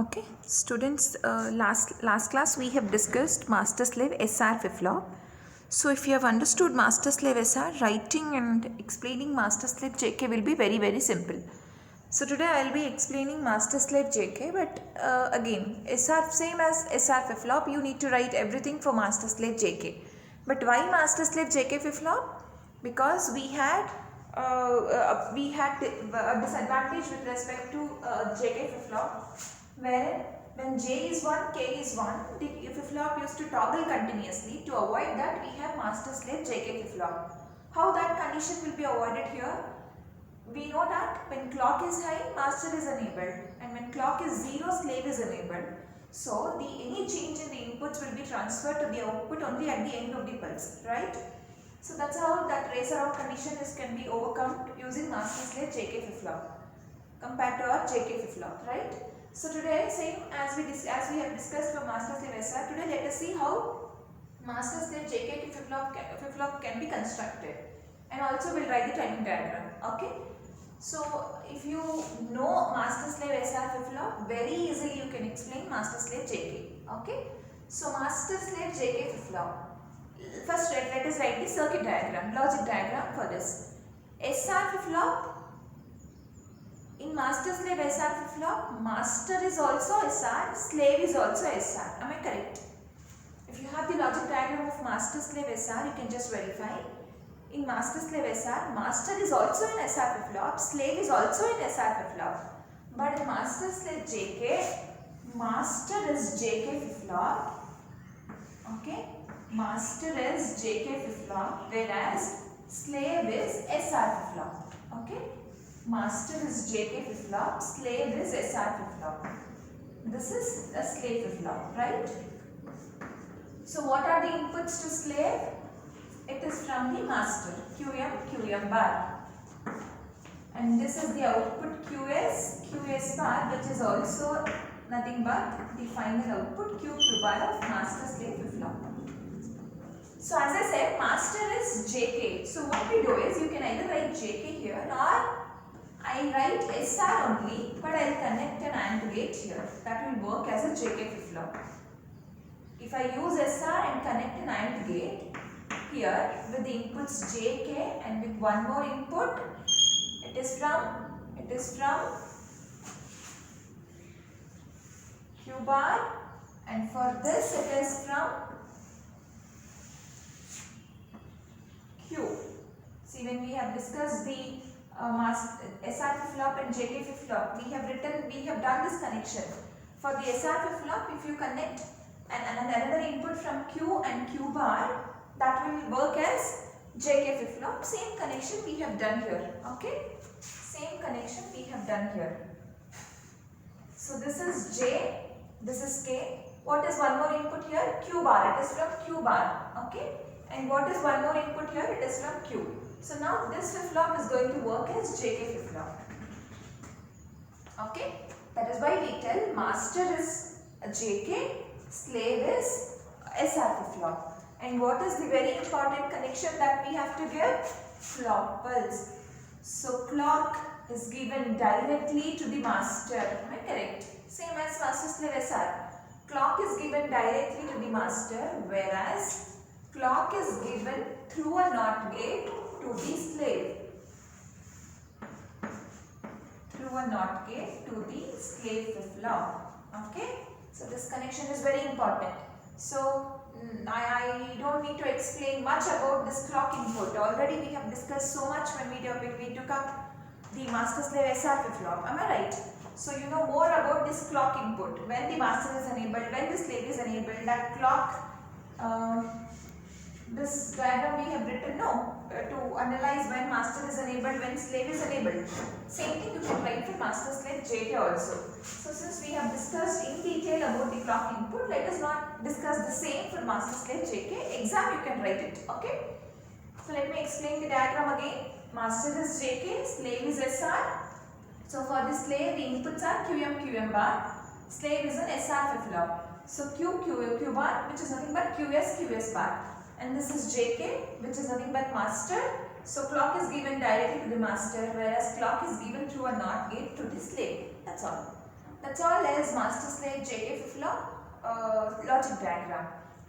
Okay, students, last class we have discussed master slave SR flip-flop. So if you have understood master slave SR, writing and explaining master slave JK will be very simple. So today I will be explaining master slave JK, but again SR same as SR flip-flop, you need to write everything for master slave JK. But why master slave JK flip-flop? Because we had a disadvantage with respect to JK flip-flop, where when J is 1, K is 1, the flip-flop used to toggle continuously. To avoid that, we have master slave JK flip-flop. How that condition will be avoided here? We know that when clock is high, master is enabled, and when clock is 0, slave is enabled. So any change in the inputs will be transferred to the output only at the end of the pulse, right? So that's how that race around condition can be overcome using master slave JK flip-flop compared to our JK flip-flop, right? So today, same as we have discussed for master slave SR, today let us see how master slave JK flip-flop can be constructed, and also we'll write the timing diagram. Okay. So if you know master slave SR flip-flop, very easily you can explain master slave JK. Okay. So master slave JK flip-flop. First, let us write the circuit diagram, logic diagram for this. SR flip-flop. In master slave SR flip-flop, master is also SR, slave is also SR. Am I correct? If you have the logic diagram of master slave SR, you can just verify. In master slave SR, master is also in SR flip-flop, slave is also in SR flip-flop. But in master slave JK, master is JK flip-flop. Okay? Master is JK flip-flop, whereas slave is SR flip-flop. Okay? Master is JK flip-flop, slave is SR flip-flop. This is a slave flip-flop, right? So what are the inputs to slave? It is from the master, QM bar. And this is the output QS bar, which is also nothing but the final output Q bar of master slave flip-flop. So as I said, master is JK. So what we do is, you can either write JK here, or I write SR only, but I will connect an AND gate here. That will work as a JK flip-flop. If I use SR and connect an AND gate here with the inputs JK and with one more input, it is from Q bar, and for this it is from Q. See, when we have discussed the SR flip-flop and JK flip-flop, we have done this connection. For the SR flip-flop, if you connect another input from Q and Q bar, that will work as JK flip-flop. Same connection we have done here. Okay? Same connection we have done here. So this is J, this is K. What is one more input here? Q bar. It is from Q bar. Okay? And what is one more input here? It is from Q. So now this flip-flop is going to work as JK flip-flop. Okay? That is why we tell master is a JK, slave is SR flip-flop. And what is the very important connection that we have to give? Clock pulse. So clock is given directly to the master. Am I correct? Same as master slave SR. Clock is given directly to the master, whereas clock is given through a NOT gate to the slave. Through a NOT gate to the slave flip-flop. Okay? So this connection is very important. So I don't need to explain much about this clock input. Already we have discussed so much when we took up the master slave SR flip-flop. Am I right? So you know more about this clock input. When the master is enabled, when the slave is enabled, that clock, this diagram we have written to analyze when master is enabled, when slave is enabled. Same thing you can write for master slave JK also. So since we have discussed in detail about the clock input, let us not discuss the same for master slave JK. Exam you can write it. Okay. So let me explain the diagram again. Master is JK, slave is SR. So for the slave, the inputs are QM bar. Slave is an SR flip-flop. So Q bar, which is nothing but QS bar. And this is JK, which is nothing but master. So clock is given directly to the master, whereas clock is given through a NOT gate to the slave. That's all. That's all is master slave JK flip-flop logic diagram.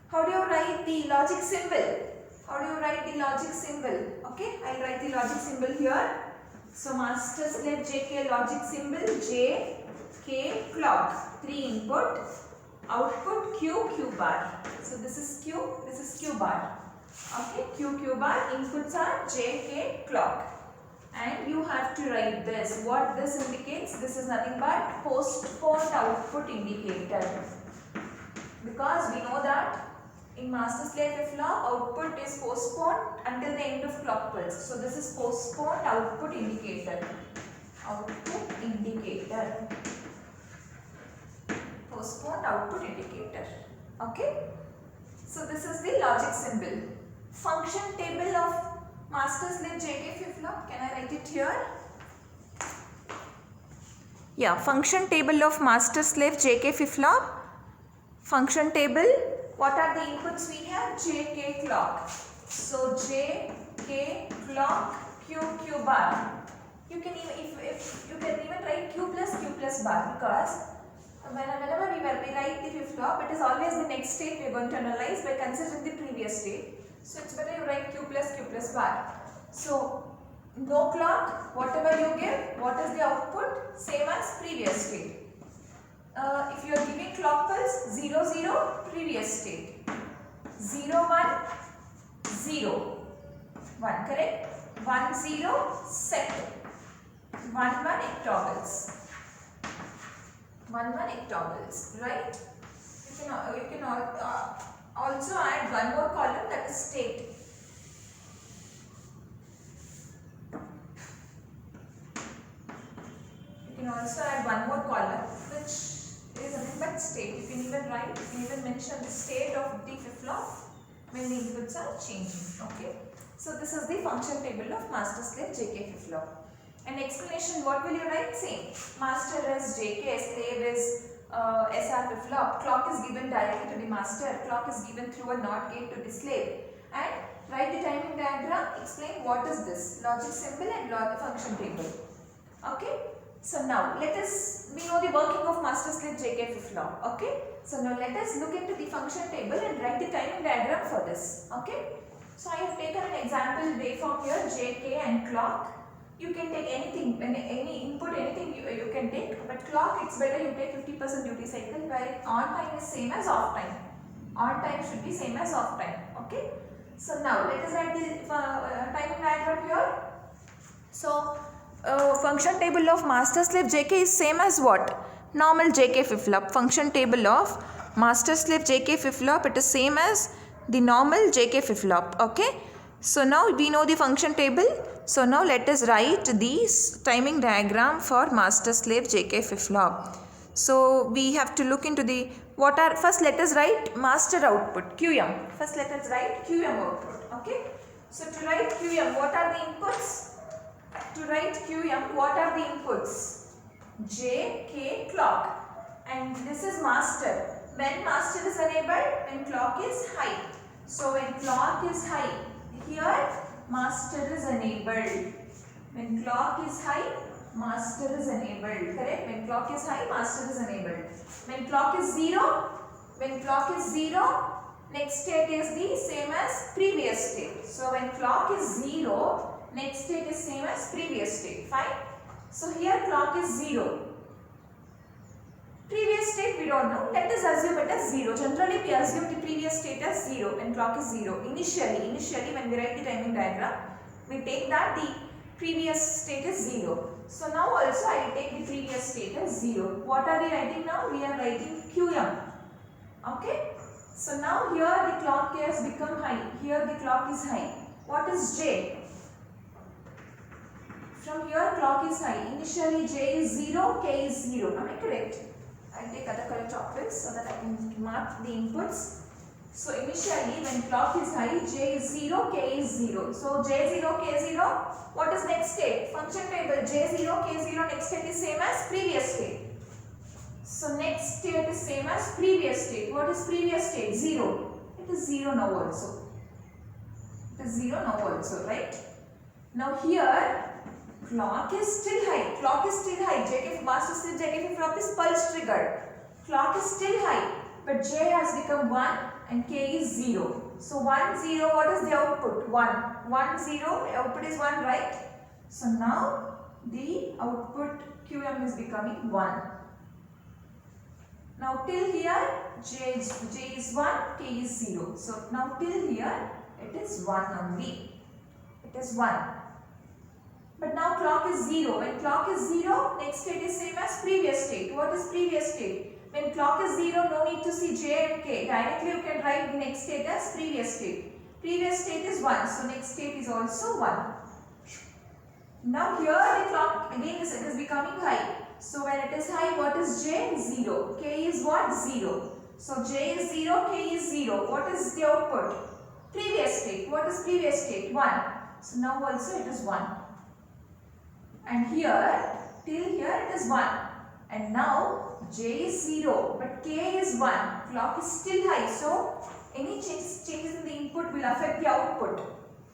How do you write the logic symbol? How do you write the logic symbol? Okay, I'll write the logic symbol here. So master slave JK logic symbol J, K, clock. 3 input, output Q, Q bar. So this is Q bar. Okay, Q bar, inputs are J, K, clock. And you have to write this. What this indicates? This is nothing but postponed output indicator. Because we know that in master slave flip-flop, output is postponed until the end of clock pulse. So this is postponed output indicator. Output indicator. Postponed output indicator. Okay. So this is the logic symbol. Function table of master slave JK flip-flop. Can I write it here? Yeah. Function table of master slave JK flip-flop. Function table. What are the inputs we have? J, K, clock. So J, K, clock, Q, Q bar. You can even write Q plus bar, because whenever we write the flip-flop, it is always the next state we are going to analyze by considering the previous state. So it's better you write Q plus bar. So no clock, whatever you give, what is the output? Same as previous state. If you are giving clock pulse 0 0, previous state, 0 1 0 1, correct? 1 0, set, 1 1 it toggles, 1 1 it toggles, right? You can also add one more column, that is state. You can also add one more column which is nothing but state. You can even write, you can even mention the state of the flip-flop when the inputs are changing. Okay. So this is the function table of master slave JK flip-flop. And explanation, what will you write? Same. Master is JK, slave is SR flip-flop. Clock is given directly to the master. Clock is given through a NOT gate to the slave. And write the timing diagram. Explain what is this logic symbol and function table. Okay. So now we know the working of master slave JK flip-flop. Okay. So now let us look into the function table and write the timing diagram for this. Okay. So I have taken an example waveform here, JK and clock. You can take anything, any input, anything you can take. But clock, it's better you take 50% duty cycle, where on time is same as off time. On time should be same as off time. Okay. So now let us write the timing diagram here. So function table of master slave JK is same as what? Normal JK flip-flop. Function table of master slave JK flip-flop, it is same as the normal JK flip-flop. Okay. So now we know the function table. So now let us write the timing diagram for master slave JK flip-flop. So we have to look into the first let us write master output QM. First let us write QM output. Okay. So to write QM, what are the inputs? To write QM, what are the inputs? J, K, clock. And this is master. When master is enabled, when clock is high. So when clock is high, here master is enabled. When clock is high, master is enabled. Correct? When clock is high, master is enabled. When clock is 0, next state is the same as previous state. So when clock is 0, next state is same as previous state. Fine. So here clock is 0. Previous state we don't know. Let us assume it as 0. Generally we assume the previous state as 0 when clock is 0. Initially when we write the timing diagram, we take that the previous state is 0. So now also I will take the previous state as 0. What are we writing now? We are writing QM. Okay. So now here the clock has become high. Here the clock is high. What is J? From here clock is high. Initially J is 0, K is 0. Am I correct? I will take other color chocolates so that I can mark the inputs. So initially when clock is high, J is 0, K is 0. So J0, K0, what is next state? Function table J0, K0, next state is same as previous state. So next state is same as previous state. What is previous state? 0. It is 0 now also. It is 0 now also, right? Now here Clock is still high. Clock is still high. JK master slip JK flip-flop is pulse triggered. Clock is still high, but J has become 1 and K is 0. So 1 0. What is the output? 1 1 0. Output is 1, right? So now the output QM is becoming 1. Now till here J is 1, K is 0. So now till here it is 1 only. It is 1. But now clock is 0. When clock is 0, next state is same as previous state. What is previous state? When clock is 0, no need to see J and K. Directly you can write the next state as previous state. Previous state is 1. So next state is also 1. Now here the clock again is, it is becoming high. So when it is high, what is J? 0. K is what? 0. So J is 0, K is 0. What is the output? Previous state. What is previous state? 1. So now also it is 1. And here, till here it is 1. And now J is 0, but K is 1. Clock is still high. So any changes in the input will affect the output.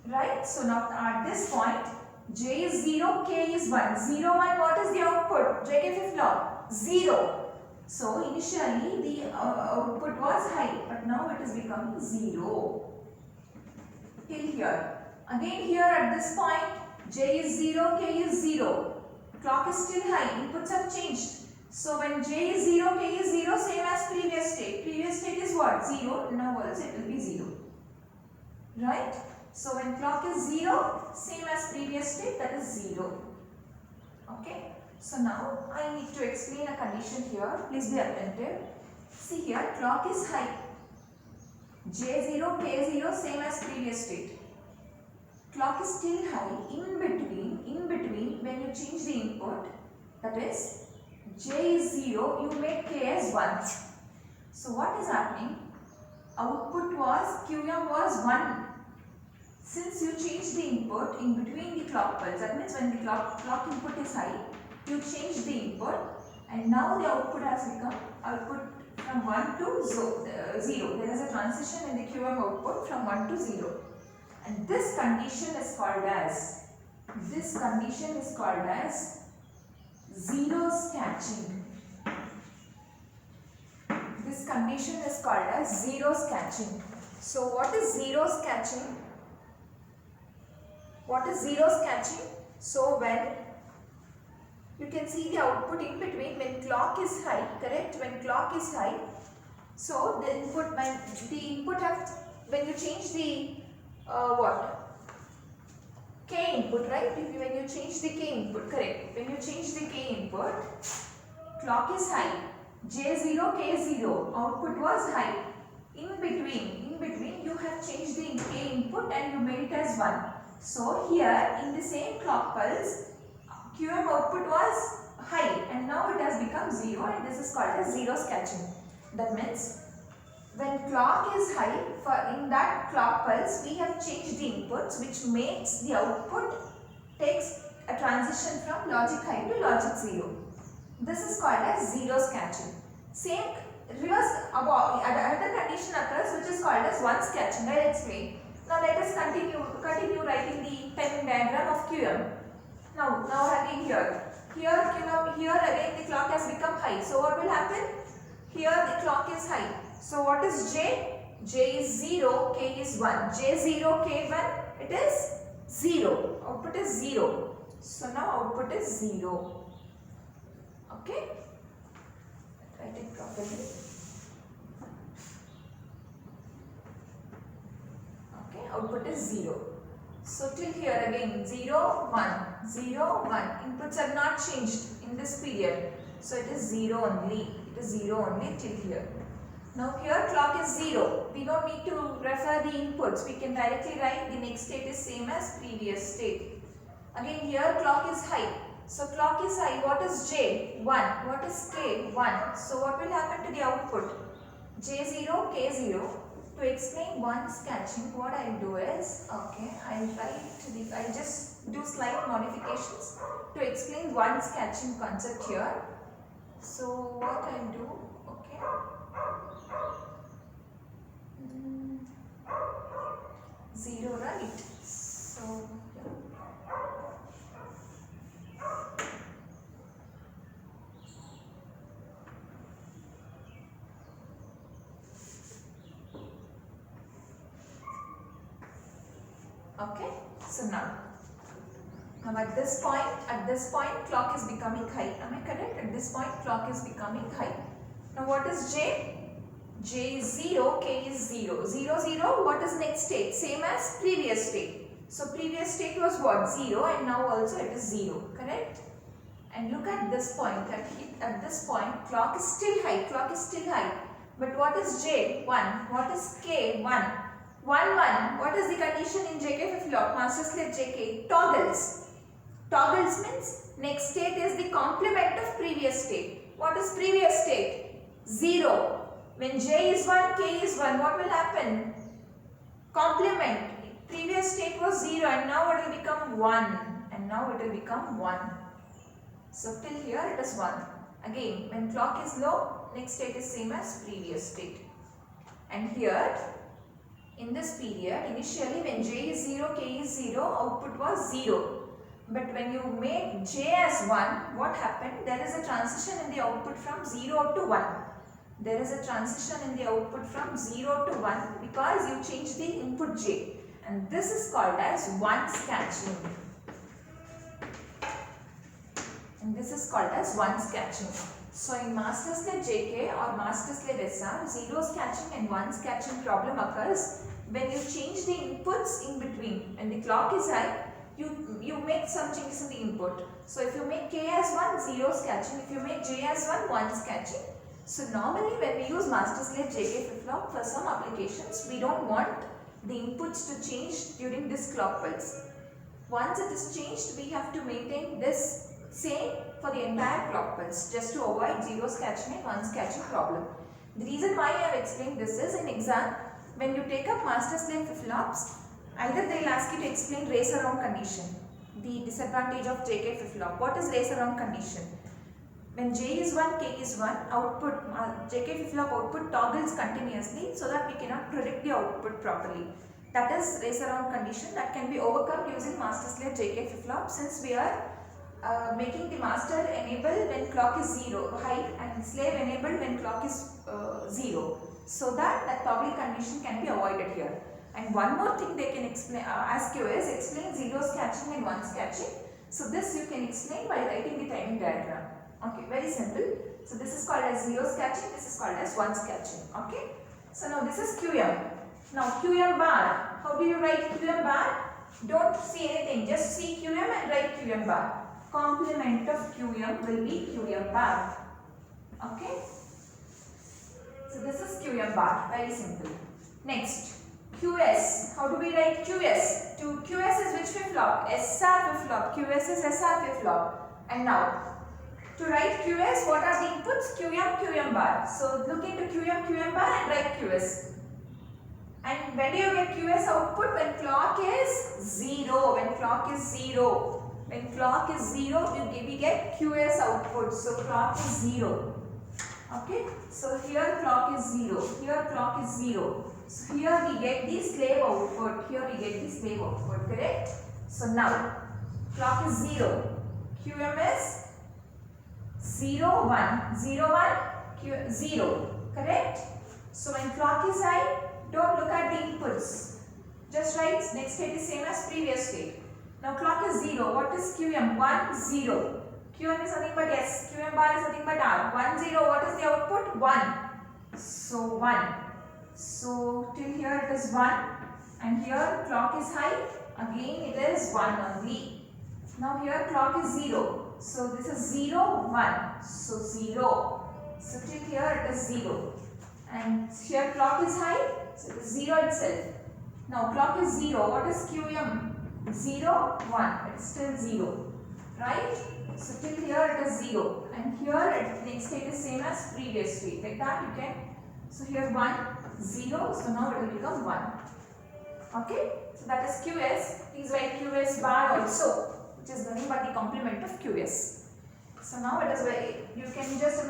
Right? So now at this point, J is 0, K is 1. 0, 1, what is the output? JK flip-flop? 0. So initially the output was high, but now it is becoming 0. Till here. Again here at this point, J is 0, K is 0. Clock is still high, inputs have changed. So when J is 0, K is 0, same as previous state. Previous state is what? 0. Now also it will be 0. Right? So when clock is 0, same as previous state, that is 0. Okay? So now I need to explain a condition here. Please be attentive. See here, clock is high. J0, K0, same as previous state. Clock is still high. In between, when you change the input, that is J is 0, you make K as 1. So what is happening? Output was, QM was 1. Since you change the input in between the clock pulse, that means when the clock input is high, you change the input and now the output has become output from 1 to 0. There is a transition in the QM output from 1 to 0. And this condition is called as zeros catching. This condition is called as zeros catching. So what is zeros catching? What is zeros catching? So when you can see the output in between when clock is high, correct? When clock is high, so the input when you change the K input, right? When you change the K input, correct? When you change the K input, clock is high. J0, K0. Output was high. In between, you have changed the K input and you made it as 1. So here in the same clock pulse, QM output was high and now it has become 0 and this is called as zeros catching. That means when clock is high, in that clock pulse, we have changed the inputs which makes the output takes a transition from logic high to logic 0. This is called as zeros catching. Same reverse another condition occurs which is called as ones catching. I will explain. Now let us continue writing the Penn diagram of QM. Now again here again the clock has become high. So what will happen? Here the clock is high. So what is J? J is 0, K is 1. J0, K1, it is 0. Output is 0. So now output is 0. Okay? Write it properly. Okay, output is 0. So till here again 0, 1, 0, 1. Inputs have not changed in this period. So it is 0 only. It is 0 only till here. Now here clock is 0. We don't need to refer the inputs. We can directly write the next state is same as previous state. Again here clock is high. So clock is high. What is J? 1. What is K? 1. So what will happen to the output? J0, K0. To explain ones catching, what I do is, okay, I just do slight modifications to explain ones catching concept here. So what I do, okay. 0, right? So yeah. Okay, so now at this point clock is becoming high. Am I correct? At this point clock is becoming high. Now what is J? J is 0, K is 0. 0, 0, what is next state? Same as previous state. So previous state was what? 0, and now also it is 0, correct? And look at this point, at this point clock is still high, But what is J? 1. What is K? 1. 1, 1. What is the condition in JK flip-flop? Master slave JK. Toggles. Toggles means next state is the complement of previous state. What is previous state? 0. When J is 1, K is 1, what will happen? Complement. Previous state was 0 and now it will become 1. So till here it is 1. Again, when clock is low, next state is same as previous state. And here, in this period, initially when J is 0, K is 0, output was 0. But when you made J as 1, what happened? There is a transition in the output from 0 to 1. There is a transition in the output from 0 to 1 because you changed the input J. And this is called as ones catching. So in master slave JK or master slave SR, zeros catching and ones catching problem occurs when you change the inputs in between. When the clock is high, you make some changes in the input. So if you make K as 1, zeros catching. If you make J as 1, ones catching. So normally when we use master slave JK flip-flop for some applications, we don't want the inputs to change during this clock pulse. Once it is changed, we have to maintain this same for the entire clock pulse just to avoid zeros catching and ones catching problem. The reason why I have explained this is in exam, when you take up master slave flip-flops, either they will ask you to explain race around condition, the disadvantage of JK flip-flop. What is race around condition? When J is 1, K is 1, output, JK flip-flop output toggles continuously so that we cannot predict the output properly. That is race around condition that can be overcome using master slave JK flip-flop, since we are making the master enable when clock is 0 high and slave enable when clock is 0, so that toggle condition can be avoided here. And one more thing they can explain, ask you is explain zeros catching and ones catching. So this you can explain by writing the timing diagram. Okay, very simple. So this is called as zeros catching, this is called as ones catching. Okay. So now this is QM. Now QM bar. How do you write QM bar? Don't see anything, just see QM and write QM bar. Complement of QM will be QM bar. Okay. So this is QM bar, very simple. Next, QS. How do we write QS? QS is which flip-flop? SR flip-flop. QS is SR flip-flop. And now, to write QS, what are the inputs? QM, QM bar. So look into QM, QM bar and write QS. And when do you get QS output? When clock is 0. When clock is 0. When clock is 0, we get QS output. So clock is 0. Okay. So here clock is 0. Here clock is 0. So here we get the slave output. Here we get the slave output. Correct? So now clock is 0. QM is 0, 1. 0, 1. 0. Correct? So when clock is high, don't look at the inputs. Just write next state is same as previous state. Now clock is 0. What is QM? 1, 0. QM is nothing but S. QM bar is nothing but R. 1, 0. What is the output? 1. So 1. So till here it is 1. And here clock is high. Again it is 1 only. Now here clock is 0. So this is 0, 1. So 0. So till here it is 0. And here clock is high. So it is 0 itself. Now clock is 0. What is QM? 0, 1. It is still 0. Right? So till here it is 0. And here next state is same as previous state. Like that you can. So here 1, 0. So now it will become 1. Okay? So that is QS. Please write QS bar also, which is nothing but the complement of QS. So now it is very, you can just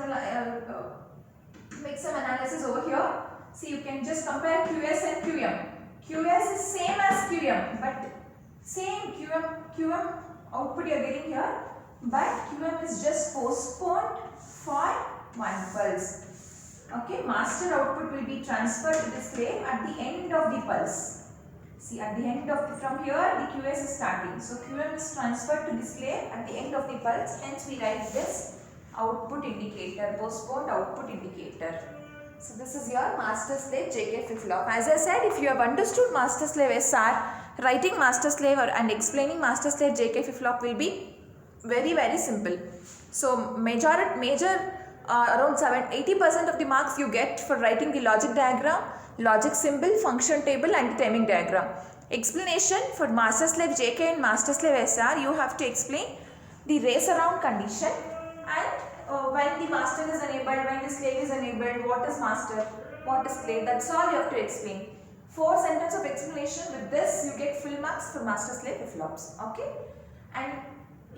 make some analysis over here. See, you can just compare QS and QM. QS is same as QM, but same QM output you are getting here, but QM is just postponed for one pulse. Okay, master output will be transferred to the slave at the end of the pulse. See, at the end of from here the QS is starting. So QM is transferred to the slave at the end of the pulse. Hence we write this output indicator, postponed output indicator. So this is your master slave JK flip-flop. As I said, if you have understood master slave SR, writing master slave and explaining master slave JK flip-flop will be very simple. So major around 80% of the marks you get for writing the logic diagram, logic symbol, function table and the timing diagram. Explanation for master slave JK and master slave SR, you have to explain the race around condition and when the master is enabled, when the slave is enabled, what is master, what is slave, that's all you have to explain. 4 sentences of explanation. With this you get full marks for master slave flip-flops. Okay, and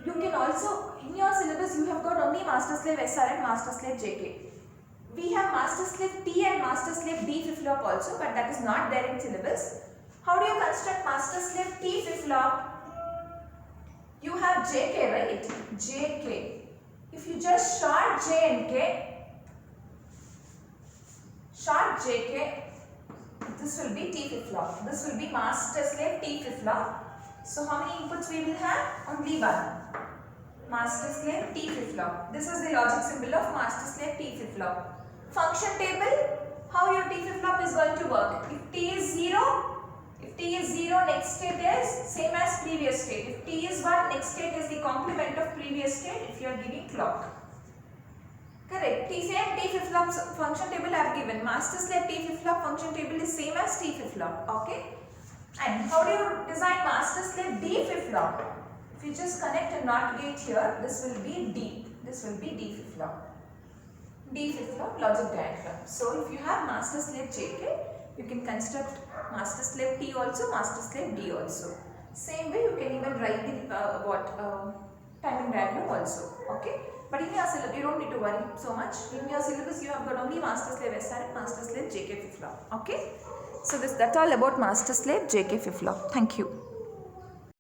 you can also, in your syllabus you have got only master slave SR and master slave JK. We have master slave T and master slave D flip-flop also, but that is not there in syllabus. How do you construct master slave T flip-flop? You have JK, right? JK. If you just short J and K, short JK, this will be T flip-flop. This will be master slave T flip-flop. So how many inputs we will have? Only one. Master slave T flip-flop. This is the logic symbol of master slave T flip-flop. Function table, how your T flip-flop is going to work. If T is 0, next state is same as previous state. If T is 1, next state is the complement of previous state if you are giving clock. Correct. Same T flip-flop function table I have given. Master slave T flip-flop function table is same as T flip-flop. Okay. And how do you design master slave D flip-flop? If you just connect a NOT gate here, this will be D. This will be D flip-flop. D flip-flop logic diagram. So if you have master slave JK, you can construct master slave T also, master slave D also. Same way you can even write the timing diagram also. Okay. But in your syllabus, you don't need to worry so much. In your syllabus, you have got only master slave SR and master slave JK flip-flop. Okay. So that's all about master slave JK flip-flop. Thank you.